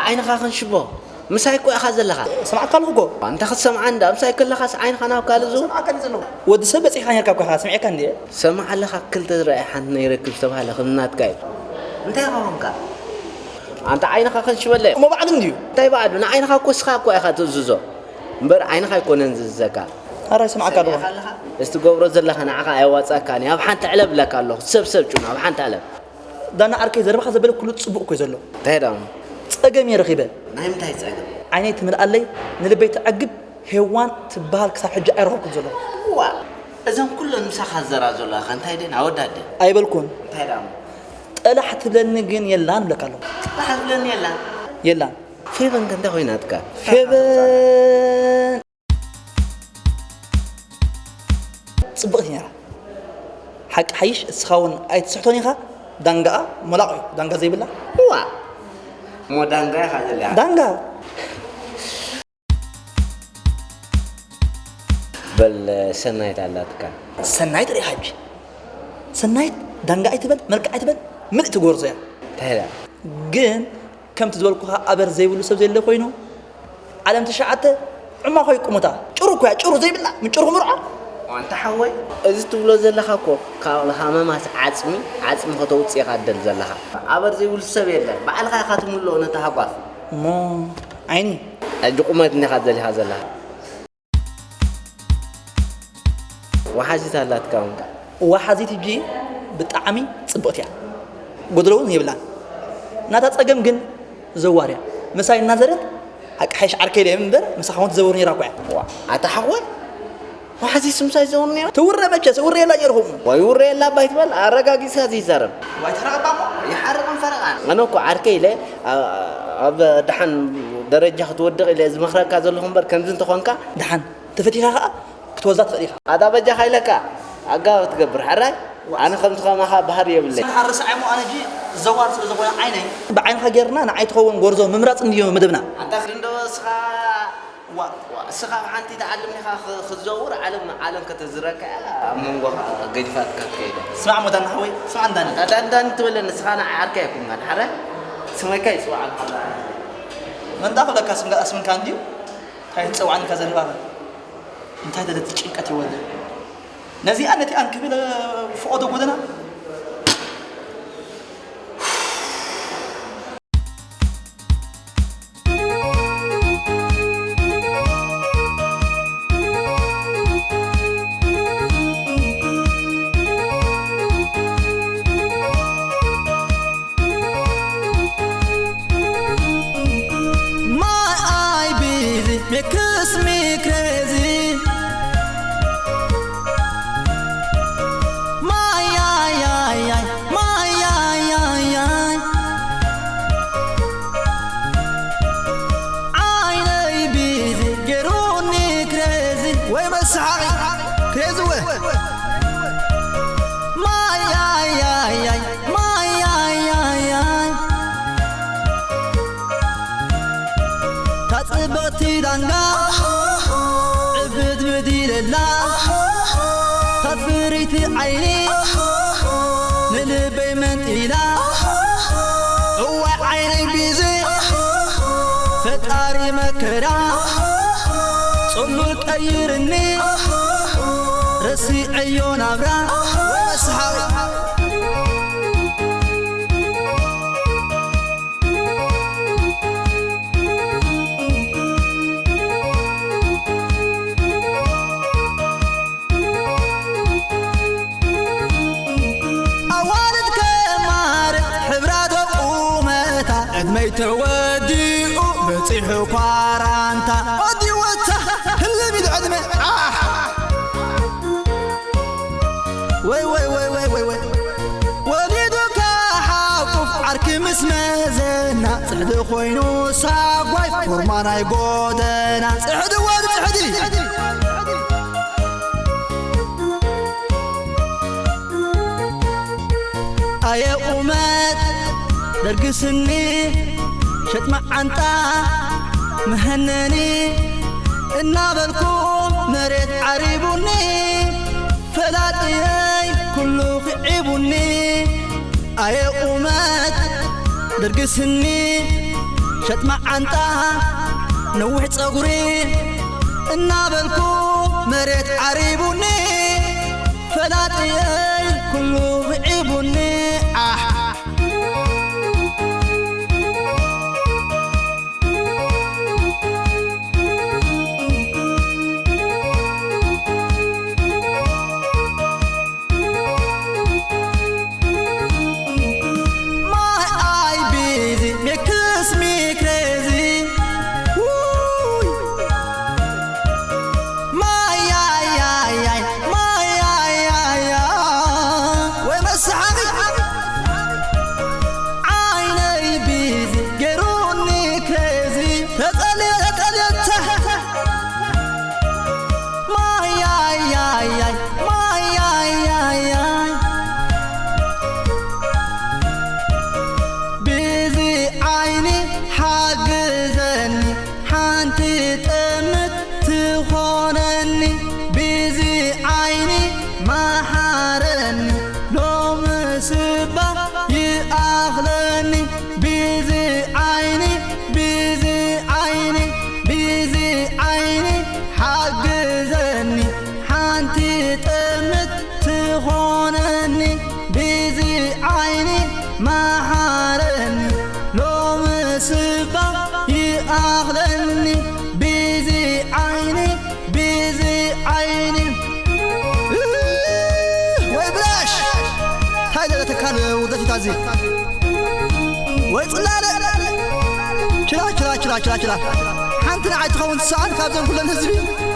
عين خاخن شبه مسايكو أخذ لها سمعك قالوا أنت خد سمع عنده مسايكو لها عين خنا وكالزو سمعك نزلوا ود سبت إيه خانير كابك سمعك عندي سمع لها كل تزرع حنا يركب سبها لها خدنات كاي أنت يا خانك أنت عين خاخن شبه ليه ما بعد نديو طيب بعد أنا عين خاكو سخاكو أخذ زوزو بر عين خاكو ننزل الزكاة هراي سمعك قالوا استقبروا زلها أنا عقا أيوة كاني أبحان تعلب لك الله سب شونا أبحان تعلب دانا أركي زربا خذ بالك كله تصبق كويزلو تهدام تأجم يا رخيبة نايم تايز أجم عيني تمر قال لي نلبيت أعجب هوان تبهال كسر حاجة أروح كويزلو هو إذا كل مسخ الزراز الله خان تهدين عود هذا أي بالكون تهدام ألا حتى بلنجين يلان بلك الله لا بلن يلان في بنت أنت ويناتك في بن صبغتني يا حق حيش سخون أي تسحتوني خا دانجا ملاقي دانجا زي بالله هو مو دانجا هذا اللي دانجا بل سنايت علاتك سنايت ري حاج سنايت دانجا أيتبن ملك أيتبن ملك تقول زي تهلا جن كم تزولكوها أبر زي ولا سب زي اللي خوينو علم تشعته عما خوي قمتا شروك يا شرو زي بالله من شرو مرعى وأنت حوي إذا تقول زلها كو كالها ما ماس عزمي خطوط يقدر زلها أبر زي ولا سب يلا بعد غير خاتم الله نتحقق مو عيني الدقومات نخذ لها زلها وحاجة هلا تكون وحازيت بجي بتعمي صبوتيا قدرون يبلان ناتا تصقم جن زواريا مساي نظرت حق حيش عركي لي منبر مسخون تزورني راقع أتحول وحازي سمساي زورني توري بچا سوري لا يرهم ويوري لا بايت بل أرقاقي سازي زرب وايترا قامو يحرق من فرقان أنا كو عركي لي أب دحن درجة تودق إلى إذا مخرج كذا لهم بر كنزن تخونك دحن تفتيها كتوزات فريقها هذا بجا خيلك أجا تقبر حراي أنا خمس خامها بحر يبلي حرس عمو أنا جي زوار زوار عيني بعين غيرنا أنا عيت خوون غورزو ممرات نديو مدبنا أنت خلينا سخا سخا حنتي تعلمني خزور عالم كتزرك من وها قدفات كذا اسمع مدن هوي اسمع عندنا دان تقول إن سخانا عركة يكون هذا حراي سمعي كيس وعلى حلا من داخل لك اسم كان ديو هاي تسوي عنك هذا الباب انت هذا تشيكتي ولا نزي أنا تي أنك بلا فؤاد ودنا عيني للبي من إلى هو عيني بيزي فتاري مكرا صلوك أيرني رسي عيون أبرا ومسحاوي تودي بتيح قارانتا ودي وتا اللي بيدعد من وي وي وي وي وي وي وليدك حاطف عرك مسمزنا صعد خوينو ساقوي فرمانا يقودنا صعد واد صعدي ايا قومات درقسني شتمع عنتا مهنني إنا بالكم مريت عريبوني فلاتي كله خعيبوني أي قومات درقسني شتمع عنتا نوح صغري النابلكو مريت عريبوني فلاتي كله بعيبوني تازي ويطلع كلا حنتنا عايز تخون الساعة كابزن كلنا هزبي